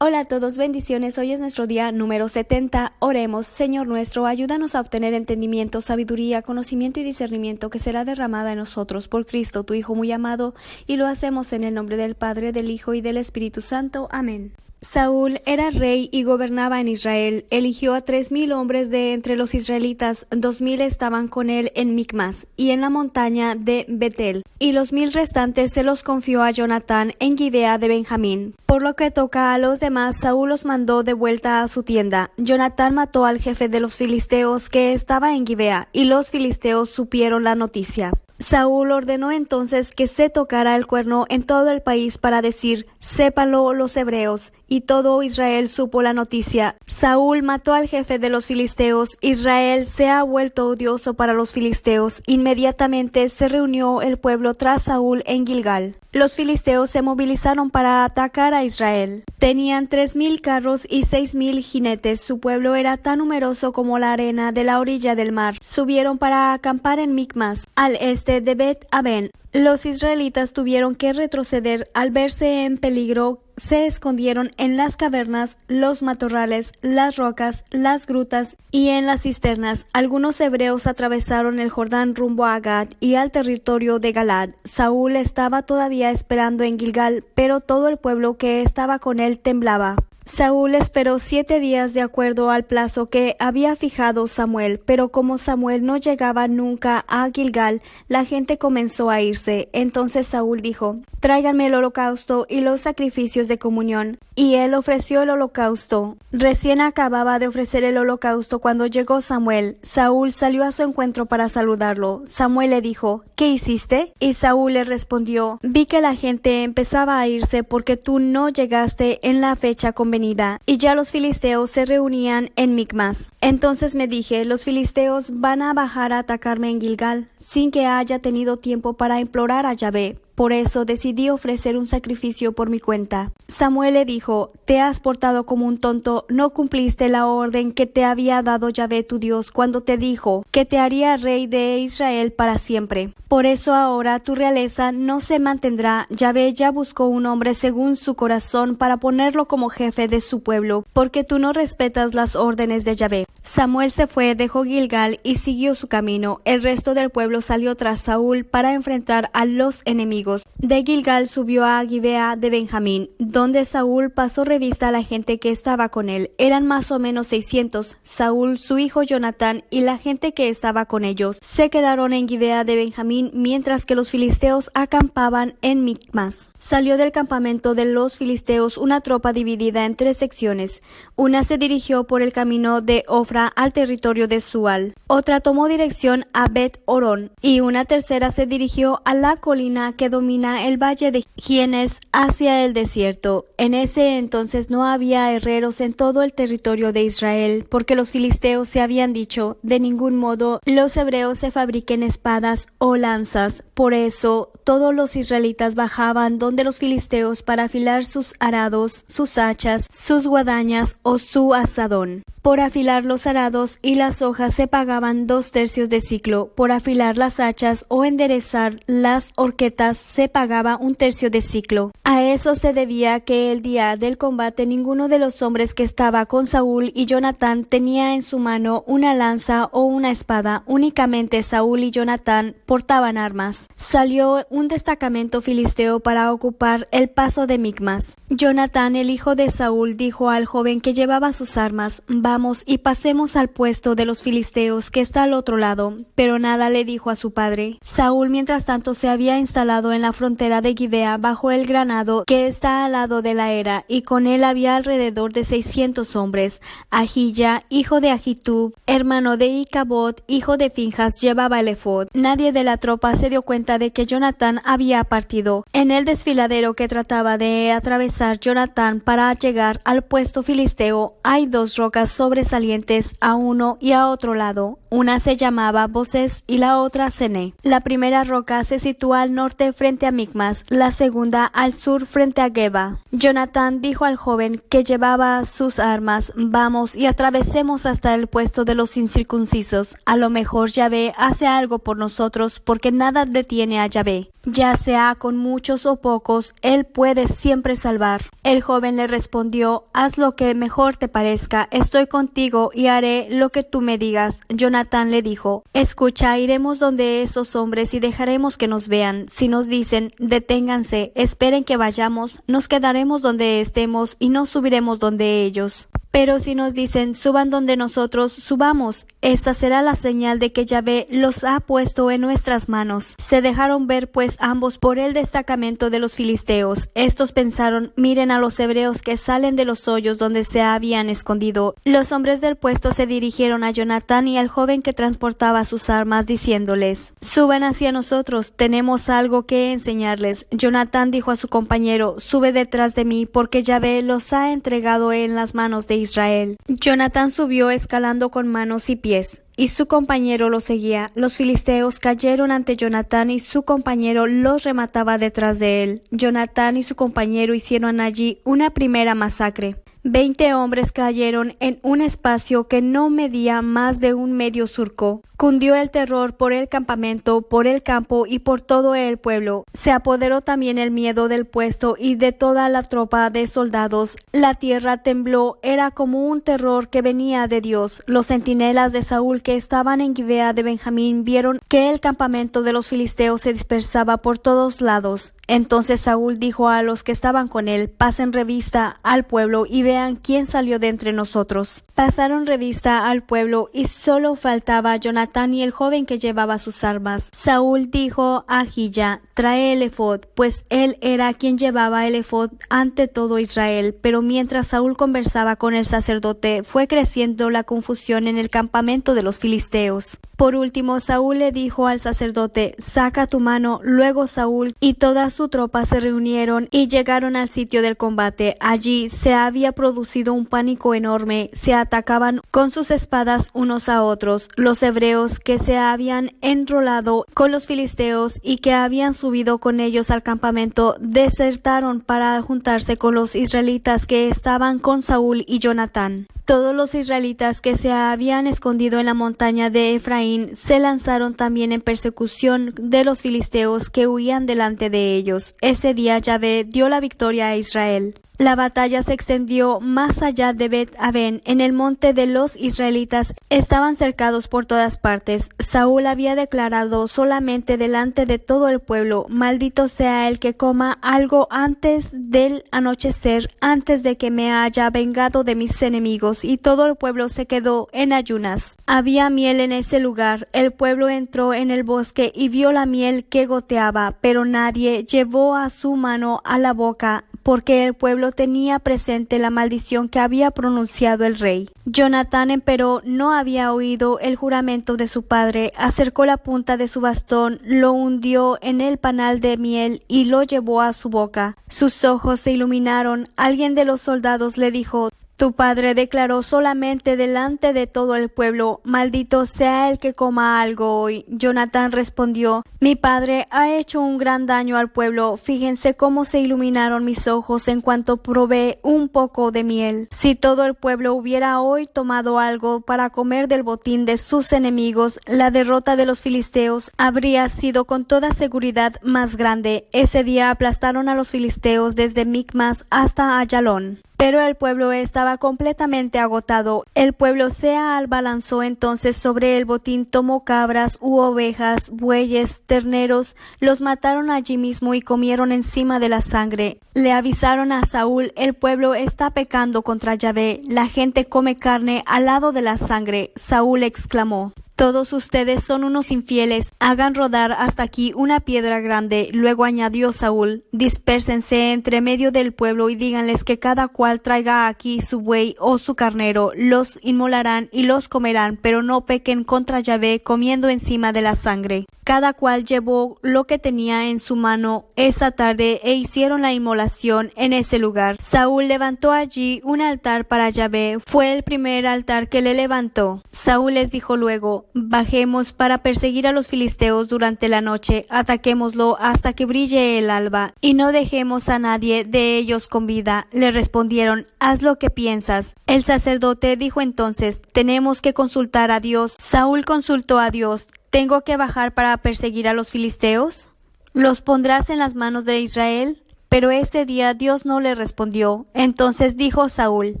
Hola a todos, bendiciones. Hoy es nuestro día número 70. Oremos. Señor nuestro, ayúdanos a obtener entendimiento, sabiduría, conocimiento y discernimiento que será derramada en nosotros por Cristo, tu Hijo muy amado, y lo hacemos en el nombre del Padre, del Hijo y del Espíritu Santo. Amén. Saúl era rey y gobernaba en Israel. Eligió a 3,000 hombres de entre los israelitas, 2,000 estaban con él en Micmas y en la montaña de Betel, y los 1,000 restantes se los confió a Jonatán en Gibea de Benjamín. Por lo que toca a los demás, Saúl los mandó de vuelta a su tienda. Jonatán mató al jefe de los filisteos que estaba en Gibea, y los filisteos supieron la noticia. Saúl ordenó entonces que se tocara el cuerno en todo el país para decir: sépanlo los hebreos. Y todo Israel supo la noticia. Saúl mató al jefe de los filisteos. Israel se ha vuelto odioso para los filisteos. Inmediatamente se reunió el pueblo tras Saúl en Gilgal. Los filisteos se movilizaron para atacar a Israel. Tenían 3,000 carros y 6,000 jinetes. Su pueblo era tan numeroso como la arena de la orilla del mar. Subieron para acampar en Micmas, al este de Bet-Aven. Los israelitas tuvieron que retroceder al verse en peligro. Se escondieron en las cavernas, los matorrales, las rocas, las grutas y en las cisternas. Algunos hebreos atravesaron el Jordán rumbo a Gad y al territorio de Galad. Saúl estaba todavía esperando en Gilgal, pero todo el pueblo que estaba con él temblaba. Saúl esperó 7 días de acuerdo al plazo que había fijado Samuel, pero como Samuel no llegaba nunca a Gilgal, la gente comenzó a irse. Entonces Saúl dijo: tráiganme el holocausto y los sacrificios de comunión. Y él ofreció el holocausto. Recién acababa de ofrecer el holocausto cuando llegó Samuel. Saúl salió a su encuentro para saludarlo. Samuel le dijo: ¿qué hiciste? Y Saúl le respondió: vi que la gente empezaba a irse porque tú no llegaste en la fecha convenida, y ya los filisteos se reunían en Micmas. Entonces me dije: los filisteos van a bajar a atacarme en Gilgal, sin que haya tenido tiempo para implorar a Yahvé. Por eso decidí ofrecer un sacrificio por mi cuenta. Samuel le dijo: te has portado como un tonto, no cumpliste la orden que te había dado Yahvé tu Dios cuando te dijo que te haría rey de Israel para siempre. Por eso ahora tu realeza no se mantendrá. Yahvé ya buscó un hombre según su corazón para ponerlo como jefe de su pueblo, porque tú no respetas las órdenes de Yahvé. Samuel se fue, dejó Gilgal y siguió su camino. El resto del pueblo salió tras Saúl para enfrentar a los enemigos. De Gilgal subió a Gibea de Benjamín, donde Saúl pasó revista a la gente que estaba con él. Eran más o menos 600. Saúl, su hijo Jonatán y la gente que estaba con ellos se quedaron en Gibea de Benjamín, mientras que los filisteos acampaban en Micmas. Salió del campamento de los filisteos una tropa dividida en 3 secciones. Una se dirigió por el camino de Ofra al territorio de Sual. Otra tomó dirección a Bet-Orón, y una tercera se dirigió a la colina que domina el valle de Gienes hacia el desierto. En ese entonces no había herreros en todo el territorio de Israel, porque los filisteos se habían dicho: de ningún modo los hebreos se fabriquen espadas o lanzas. Por eso todos los israelitas bajaban donde los filisteos para afilar sus arados, sus hachas, sus guadañas o su azadón. Por afilar los arados y las hojas se pagaban 2 tercios de siclo. Por afilar las hachas o enderezar las horquetas se pagaba 1 tercio de siclo. A eso se debía que el día del combate ninguno de los hombres que estaba con Saúl y Jonatán tenía en su mano una lanza o una espada. Únicamente Saúl y Jonatán portaban armas. Salió un destacamento filisteo para ocupar el paso de Micmas. Jonatán, el hijo de Saúl, dijo al joven que llevaba sus armas: vamos y pasemos al puesto de los filisteos que está al otro lado. Pero nada le dijo a su padre. Saúl, mientras tanto, se había instalado en la frontera de Gibea bajo el granado que está al lado de la era, y con él había alrededor de 600 hombres. Ahilla, hijo de Ahitub, hermano de Icabod, hijo de Finjas, llevaba el efod. Nadie de la tropa se dio cuenta de que Jonatán había partido. En el desfiladero que trataba de atravesar Jonatán para llegar al puesto filisteo, hay 2 rocas sobresalientes a uno y a otro lado. Una se llamaba Bosés y la otra Cené. La primera roca se sitúa al norte frente a Micmas, la segunda al sur frente a Geba. Jonatán dijo al joven que llevaba sus armas: vamos y atravesemos hasta el puesto de los incircuncisos. A lo mejor Yahvé hace algo por nosotros, porque nada detiene a Yahvé. Ya sea con muchos o pocos, él puede siempre salvar. El joven le respondió: haz lo que mejor te parezca, estoy contigo y haré lo que tú me digas. Jonatán le dijo: escucha, iremos donde esos hombres y dejaremos que nos vean. Si nos dicen: deténganse, esperen que vayamos, nos quedaremos donde estemos y no subiremos donde ellos. Pero si nos dicen: suban donde nosotros, subamos. Esa será la señal de que Yahvé los ha puesto en nuestras manos. Se dejaron ver pues ambos por el destacamento de los filisteos. Estos pensaron: miren a los hebreos que salen de los hoyos donde se habían escondido. Los hombres del puesto se dirigieron a Jonatán y al joven que transportaba sus armas, diciéndoles: suban hacia nosotros, tenemos algo que enseñarles. Jonatán dijo a su compañero: sube detrás de mí, porque Yahvé los ha entregado en las manos de Israel. Jonatán subió escalando con manos y pies, y su compañero lo seguía. Los filisteos cayeron ante Jonatán y su compañero los remataba detrás de él. Jonatán y su compañero hicieron allí una primera masacre. 20 hombres cayeron en un espacio que no medía más de un medio surco. Cundió el terror por el campamento, por el campo y por todo el pueblo. Se apoderó también el miedo del puesto y de toda la tropa de soldados. La tierra tembló, era como un terror que venía de Dios. Los centinelas de Saúl que estaban en Gibea de Benjamín vieron que el campamento de los filisteos se dispersaba por todos lados. Entonces Saúl dijo a los que estaban con él: pasen revista al pueblo y vean quién salió de entre nosotros. Pasaron revista al pueblo y solo faltaba Jonatán y el joven que llevaba sus armas. Saúl dijo a Ahijah: trae el efod, pues él era quien llevaba el efod ante todo Israel. Pero mientras Saúl conversaba con el sacerdote, fue creciendo la confusión en el campamento de los filisteos. Por último, Saúl le dijo al sacerdote: saca tu mano. Luego Saúl y toda su tropa se reunieron y llegaron al sitio del combate. Allí se había producido un pánico enorme. Se atacaban con sus espadas unos a otros. Los hebreos que se habían enrolado con los filisteos y que habían subido con ellos al campamento desertaron para juntarse con los israelitas que estaban con Saúl y Jonatán. Todos los israelitas que se habían escondido en la montaña de Efraín se lanzaron también en persecución de los filisteos que huían delante de ellos. Ese día Yahvé dio la victoria a Israel. La batalla se extendió más allá de Bet-Aven. En el monte de los israelitas estaban cercados por todas partes. Saúl había declarado solamente delante de todo el pueblo: maldito sea el que coma algo antes del anochecer, antes de que me haya vengado de mis enemigos. Y todo el pueblo se quedó en ayunas. Había miel en ese lugar. El pueblo entró en el bosque y vio la miel que goteaba, pero nadie llevó a su mano a la boca, porque el pueblo tenía presente la maldición que había pronunciado el rey. Jonatán, empero, no había oído el juramento de su padre. Acercó la punta de su bastón, lo hundió en el panal de miel y lo llevó a su boca. Sus ojos se iluminaron. Alguien de los soldados le dijo: tu padre declaró solamente delante de todo el pueblo: maldito sea el que coma algo hoy. Jonatán respondió: mi padre ha hecho un gran daño al pueblo. Fíjense cómo se iluminaron mis ojos en cuanto probé un poco de miel. Si todo el pueblo hubiera hoy tomado algo para comer del botín de sus enemigos, la derrota de los filisteos habría sido con toda seguridad más grande. Ese día aplastaron a los filisteos desde Micmas hasta Ayalón. Pero el pueblo estaba completamente agotado. El pueblo se abalanzó entonces sobre el botín, tomó cabras u ovejas, bueyes, terneros, los mataron allí mismo y comieron encima de la sangre. Le avisaron a Saúl: el pueblo está pecando contra Yahvé, la gente come carne al lado de la sangre. Saúl exclamó: Todos ustedes son unos infieles. Hagan rodar hasta aquí una piedra grande. Luego añadió Saúl: Dispérsense entre medio del pueblo y díganles que cada cual traiga aquí su buey o su carnero. Los inmolarán y los comerán, pero no pequen contra Yahvé comiendo encima de la sangre. Cada cual llevó lo que tenía en su mano esa tarde e hicieron la inmolación en ese lugar. Saúl levantó allí un altar para Yahvé. Fue el primer altar que le levantó. Saúl les dijo luego: Bajemos para perseguir a los filisteos durante la noche, ataquémoslo hasta que brille el alba, y no dejemos a nadie de ellos con vida. Le respondieron: Haz lo que piensas. El sacerdote dijo entonces: Tenemos que consultar a Dios. Saúl consultó a Dios: ¿Tengo que bajar para perseguir a los filisteos? ¿Los pondrás en las manos de Israel? Pero ese día Dios no le respondió. Entonces dijo Saúl: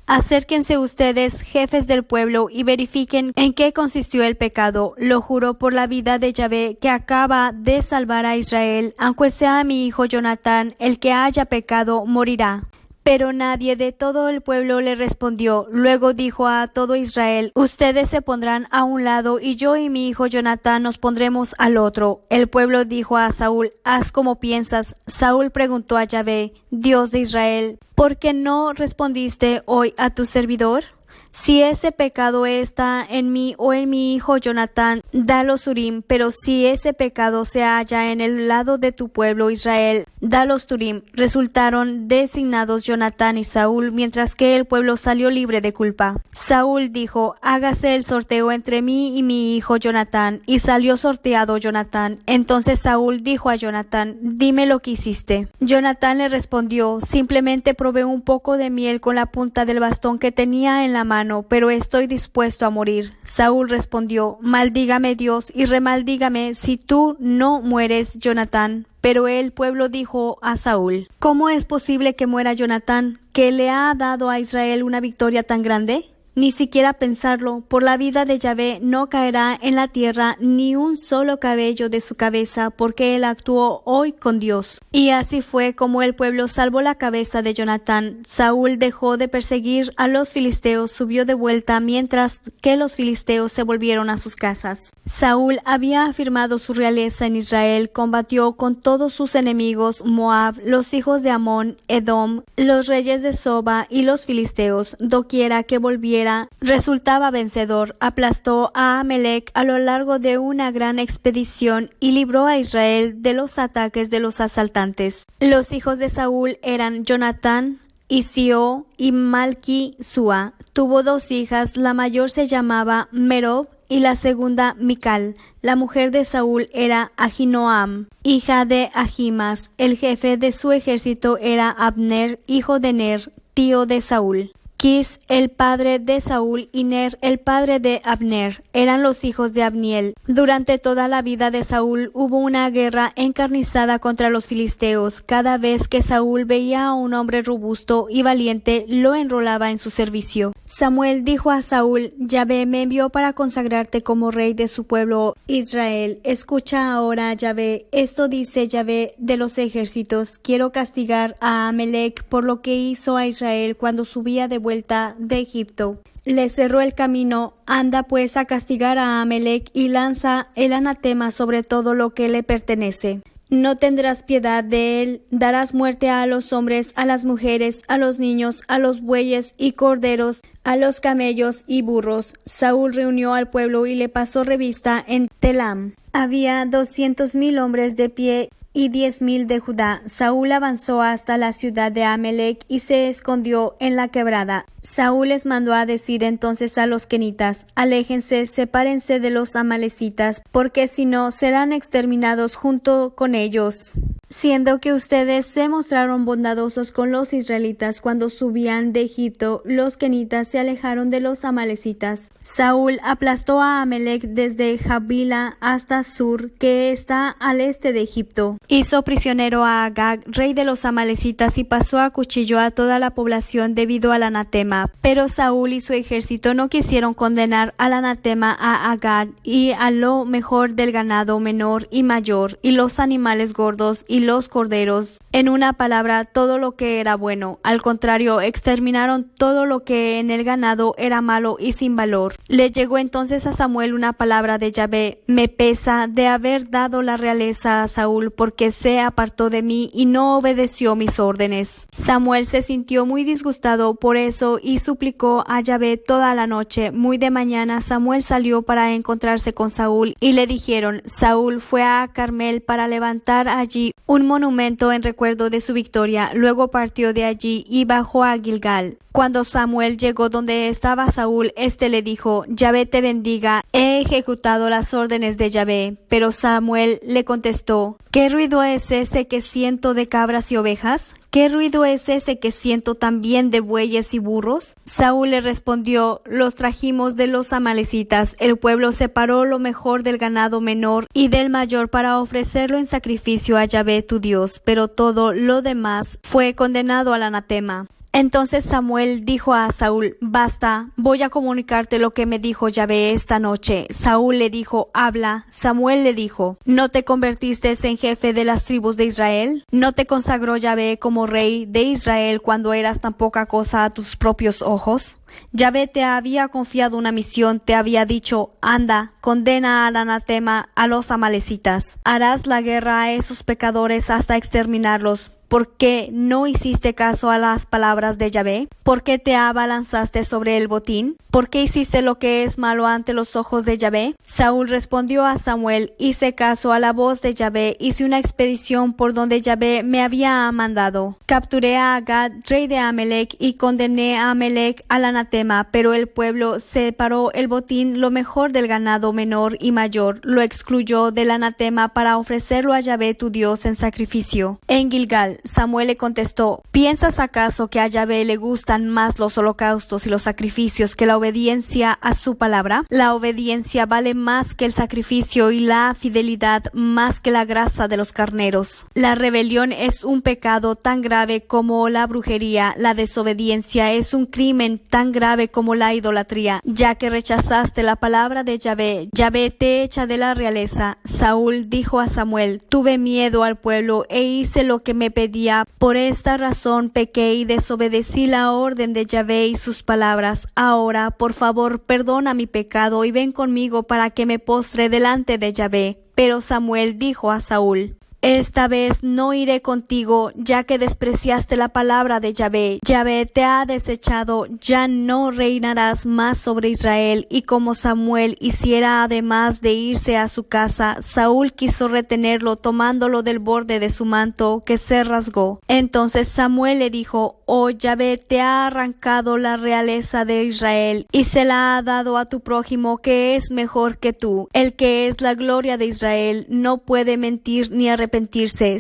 Acérquense ustedes, jefes del pueblo, y verifiquen en qué consistió el pecado. Lo juro por la vida de Yahvé, que acaba de salvar a Israel, aunque sea mi hijo Jonatán, el que haya pecado morirá. Pero nadie de todo el pueblo le respondió. Luego dijo a todo Israel: Ustedes se pondrán a un lado y yo y mi hijo Jonatán nos pondremos al otro. El pueblo dijo a Saúl: Haz como piensas. Saúl preguntó a Yahvé, Dios de Israel: ¿Por qué no respondiste hoy a tu servidor? Si ese pecado está en mí o en mi hijo Jonatán, da los Urim, pero si ese pecado se halla en el lado de tu pueblo Israel, da los Turim. Resultaron designados Jonatán y Saúl, mientras que el pueblo salió libre de culpa. Saúl dijo: Hágase el sorteo entre mí y mi hijo Jonatán, y salió sorteado Jonatán. Entonces Saúl dijo a Jonatán: Dime lo que hiciste. Jonatán le respondió: Simplemente probé un poco de miel con la punta del bastón que tenía en la mano, pero estoy dispuesto a morir. Saúl respondió: Maldígame Dios y remaldígame si tú no mueres, Jonatán. Pero el pueblo dijo a Saúl: ¿Cómo es posible que muera Jonatán, que le ha dado a Israel una victoria tan grande? Ni siquiera pensarlo. Por la vida de Yahvé no caerá en la tierra ni un solo cabello de su cabeza, porque él actuó hoy con Dios. Y así fue como el pueblo salvó la cabeza de Jonatán. Saúl dejó de perseguir a los filisteos, subió de vuelta, mientras que los filisteos se volvieron a sus casas. Saúl había afirmado su realeza en Israel, combatió con todos sus enemigos: Moab, los hijos de Amón, Edom, los reyes de Soba y los filisteos. Doquiera que volviera, resultaba vencedor. Aplastó a Amalec a lo largo de una gran expedición y libró a Israel de los ataques de los asaltantes. Los hijos de Saúl eran Jonatán, Isío y Malquí-Sua. Tuvo 2 hijas, la mayor se llamaba Merob y la segunda Mical. La mujer de Saúl era Ahinoam, hija de Ahimas. El jefe de su ejército era Abner, hijo de Ner, tío de Saúl. Quis, el padre de Saúl, y Ner, el padre de Abner, eran los hijos de Abniel. Durante toda la vida de Saúl hubo una guerra encarnizada contra los filisteos. Cada vez que Saúl veía a un hombre robusto y valiente, lo enrolaba en su servicio. Samuel dijo a Saúl: Yahvé me envió para consagrarte como rey de su pueblo Israel. Escucha ahora, Yahvé. Esto dice Yahvé de los ejércitos: Quiero castigar a Amalec por lo que hizo a Israel cuando subía de vuelta de Egipto. Le cerró el camino. Anda pues a castigar a Amalec y lanza el anatema sobre todo lo que le pertenece. No tendrás piedad de él. Darás muerte a los hombres, a las mujeres, a los niños, a los bueyes y corderos, a los camellos y burros. Saúl reunió al pueblo y le pasó revista en Telam. Había 200,000 hombres de pie y 10,000 de Judá. Saúl avanzó hasta la ciudad de Amalec y se escondió en la quebrada. Saúl les mandó a decir entonces a los kenitas: Aléjense, sepárense de los amalecitas, porque si no serán exterminados junto con ellos. Siendo que ustedes se mostraron bondadosos con los israelitas cuando subían de Egipto, los kenitas se alejaron de los amalecitas. Saúl aplastó a Amalec desde Javila hasta Sur, que está al este de Egipto. Hizo prisionero a Agag, rey de los amalecitas, y pasó a cuchillo a toda la población debido al anatema. Pero Saúl y su ejército no quisieron condenar al anatema a Agag y a lo mejor del ganado menor y mayor, y los animales gordos y los corderos, en una palabra, todo lo que era bueno. Al contrario, exterminaron todo lo que en el ganado era malo y sin valor. Le llegó entonces a Samuel una palabra de Yahvé: me pesa de haber dado la realeza a Saúl, porque se apartó de mí y no obedeció mis órdenes. Samuel se sintió muy disgustado por eso y suplicó a Yahvé toda la noche. Muy de mañana Samuel salió para encontrarse con Saúl, y le dijeron: Saúl fue a Carmel para levantar allí un monumento en recuerdo de su victoria. Luego partió de allí y bajó a Gilgal. Cuando Samuel llegó donde estaba Saúl, éste le dijo: Yahvé te bendiga, he ejecutado las órdenes de Yahvé. Pero Samuel le contestó: ¿qué ruido es ese que siento de cabras y ovejas? ¿Qué ruido es ese que siento también de bueyes y burros? Saúl le respondió: los trajimos de los amalecitas. El pueblo separó lo mejor del ganado menor y del mayor para ofrecerlo en sacrificio a Yahvé tu Dios, pero todo lo demás fue condenado al anatema. Entonces Samuel dijo a Saúl: basta, voy a comunicarte lo que me dijo Yahvé esta noche. Saúl le dijo: habla. Samuel le dijo: ¿no te convertiste en jefe de las tribus de Israel? ¿No te consagró Yahvé como rey de Israel cuando eras tan poca cosa a tus propios ojos? Yahvé te había confiado una misión, te había dicho: anda, condena al anatema a los amalecitas. Harás la guerra a esos pecadores hasta exterminarlos. ¿Por qué no hiciste caso a las palabras de Yahvé? ¿Por qué te abalanzaste sobre el botín? ¿Por qué hiciste lo que es malo ante los ojos de Yahvé? Saúl respondió a Samuel: hice caso a la voz de Yahvé, hice una expedición por donde Yahvé me había mandado. Capturé a Agag, rey de Amalec, y condené a Amalec al anatema, pero el pueblo separó el botín, lo mejor del ganado menor y mayor, lo excluyó del anatema para ofrecerlo a Yahvé tu Dios en sacrificio. En Gilgal, Samuel le contestó: ¿piensas acaso que a Yahvé le gustan más los holocaustos y los sacrificios que la obediencia a su palabra? La obediencia vale más que el sacrificio y la fidelidad más que la grasa de los carneros. La rebelión es un pecado tan grave como la brujería. La desobediencia es un crimen tan grave como la idolatría. Ya que rechazaste la palabra de Yahvé, Yahvé te echa de la realeza. Saúl dijo a Samuel: tuve miedo al pueblo e hice lo que me pedía. Por esta razón pequé y desobedecí la orden de Yahvé y sus palabras. Ahora, por favor, perdona mi pecado y ven conmigo para que me postre delante de Yahvé. Pero Samuel dijo a Saúl: esta vez no iré contigo, ya que despreciaste la palabra de Yahvé. Yahvé te ha desechado, ya no reinarás más sobre Israel. Y como Samuel hiciera además de irse a su casa, Saúl quiso retenerlo tomándolo del borde de su manto, que se rasgó. Entonces Samuel le dijo: oh Yahvé te ha arrancado la realeza de Israel y se la ha dado a tu prójimo, que es mejor que tú. El que es la gloria de Israel no puede mentir ni arrepentirse.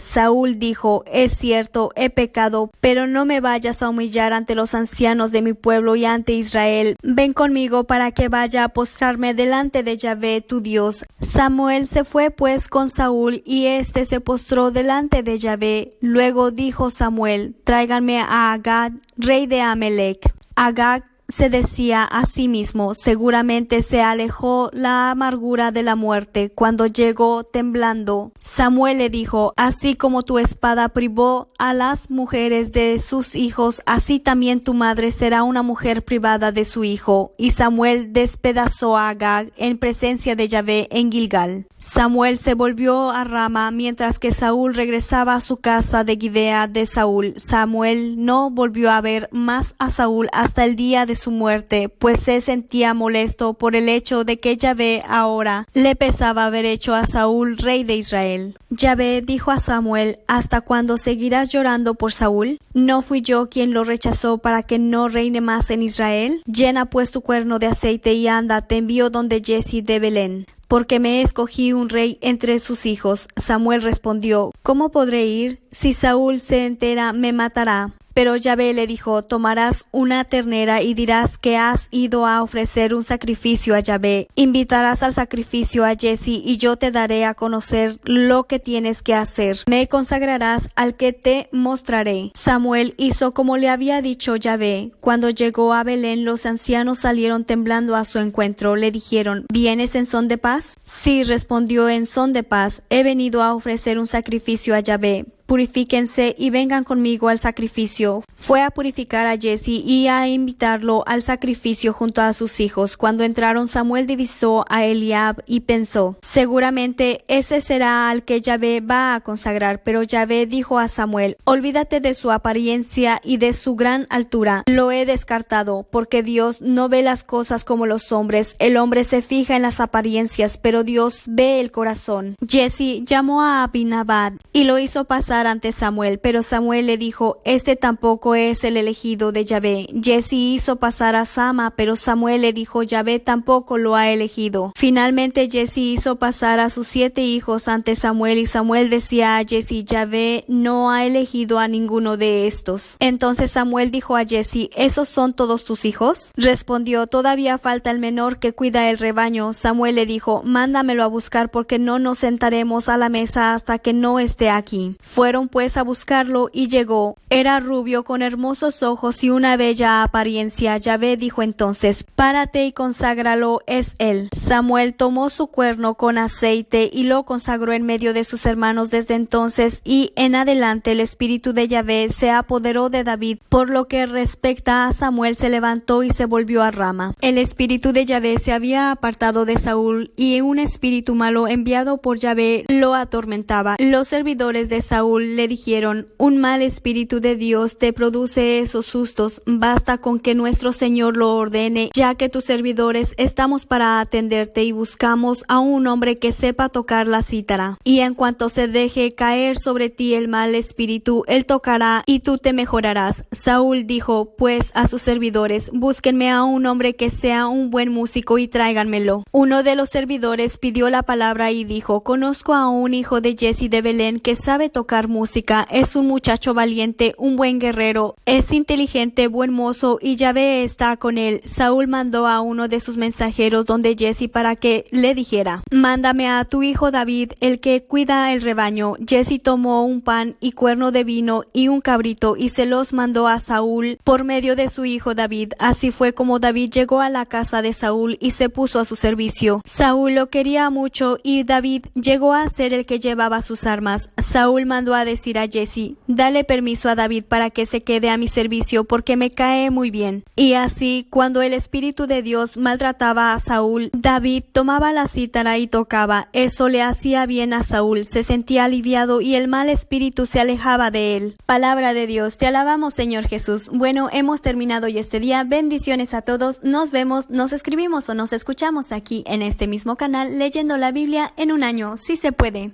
Saúl dijo: es cierto, he pecado, pero no me vayas a humillar ante los ancianos de mi pueblo y ante Israel. Ven conmigo para que vaya a postrarme delante de Yahvé tu Dios. Samuel se fue pues con Saúl, y éste se postró delante de Yahvé. Luego dijo Samuel: tráiganme a Agag, rey de Amalec. Agag se decía a sí mismo: seguramente se alejó la amargura de la muerte. Cuando llegó temblando, Samuel le dijo: así como tu espada privó a las mujeres de sus hijos, así también tu madre será una mujer privada de su hijo. Y Samuel despedazó a Agag en presencia de Yahvé en Gilgal. Samuel se volvió a Rama mientras que Saúl regresaba a su casa de Gibea de Saúl. Samuel no volvió a ver más a Saúl hasta el día de su muerte, pues se sentía molesto por el hecho de que Yahvé ahora le pesaba haber hecho a Saúl rey de Israel. Yahvé dijo a Samuel: ¿hasta cuándo seguirás llorando por Saúl? ¿No fui yo quien lo rechazó para que no reine más en Israel? Llena pues tu cuerno de aceite y anda, te envío donde Jesse de Belén, porque me escogí un rey entre sus hijos. Samuel respondió: ¿cómo podré ir? Si Saúl se entera, me matará. Pero Yahvé le dijo: tomarás una ternera y dirás que has ido a ofrecer un sacrificio a Yahvé. Invitarás al sacrificio a Jesse y yo te daré a conocer lo que tienes que hacer. Me consagrarás al que te mostraré. Samuel hizo como le había dicho Yahvé. Cuando llegó a Belén, los ancianos salieron temblando a su encuentro. Le dijeron: ¿vienes en son de paz? Sí, respondió, en son de paz. He venido a ofrecer un sacrificio a Yahvé. Purifíquense y vengan conmigo al sacrificio. Fue a purificar a Jesse y a invitarlo al sacrificio junto a sus hijos. Cuando entraron, Samuel divisó a Eliab y pensó: seguramente ese será al que Yahvé va a consagrar. Pero Yahvé dijo a Samuel: olvídate de su apariencia y de su gran altura. Lo he descartado, porque Dios no ve las cosas como los hombres. El hombre se fija en las apariencias, pero Dios ve el corazón. Jesse llamó a Abinadab y lo hizo pasar ante Samuel, pero Samuel le dijo: este tampoco es el elegido de Yahvé. Jesse hizo pasar a Sama, pero Samuel le dijo: Yahvé tampoco lo ha elegido. Finalmente Jesse hizo pasar a sus 7 hijos ante Samuel, y Samuel decía a Jesse: Yahvé no ha elegido a ninguno de estos. Entonces Samuel dijo a Jesse: ¿esos son todos tus hijos? Respondió: todavía falta el menor que cuida el rebaño. Samuel le dijo: mándamelo a buscar, porque no nos sentaremos a la mesa hasta que no esté aquí. Fueron pues a buscarlo y llegó. Era rubio, con hermosos ojos y una bella apariencia. Yahvé dijo entonces: párate y conságralo, es él. Samuel tomó su cuerno con aceite y lo consagró en medio de sus hermanos. Desde entonces y en adelante el espíritu de Yahvé se apoderó de David. Por lo que respecta a Samuel, se levantó y se volvió a Rama. El espíritu de Yahvé se había apartado de Saúl, y un espíritu malo enviado por Yahvé lo atormentaba. Los servidores de Saúl le dijeron: un mal espíritu de Dios te produce esos sustos. Basta con que nuestro Señor lo ordene, ya que tus servidores estamos para atenderte y buscamos a un hombre que sepa tocar la cítara. Y en cuanto se deje caer sobre ti el mal espíritu, él tocará y tú te mejorarás. Saúl dijo pues a sus servidores: búsquenme a un hombre que sea un buen músico y tráiganmelo. Uno de los servidores pidió la palabra y dijo: conozco a un hijo de Jesse de Belén que sabe tocar música. Es un muchacho valiente, un buen guerrero, es inteligente, buen mozo, y Yahvé está con él. Saúl mandó a uno de sus mensajeros donde Jesse para que le dijera: mándame a tu hijo David, el que cuida el rebaño. Jesse tomó un pan y cuerno de vino y un cabrito y se los mandó a Saúl por medio de su hijo David. Así fue como David llegó a la casa de Saúl y se puso a su servicio. Saúl lo quería mucho y David llegó a ser el que llevaba sus armas. Saúl mandó a decir a Jesse: dale permiso a David para que se quede a mi servicio, porque me cae muy bien. Y así, cuando el espíritu de Dios maltrataba a Saúl, David tomaba la cítara y tocaba. Eso le hacía bien a Saúl, se sentía aliviado y el mal espíritu se alejaba de él. Palabra de Dios, te alabamos, Señor Jesús. Bueno, hemos terminado hoy este día. Bendiciones a todos. Nos vemos, nos escribimos o nos escuchamos aquí en este mismo canal, leyendo la Biblia en un año, si se puede.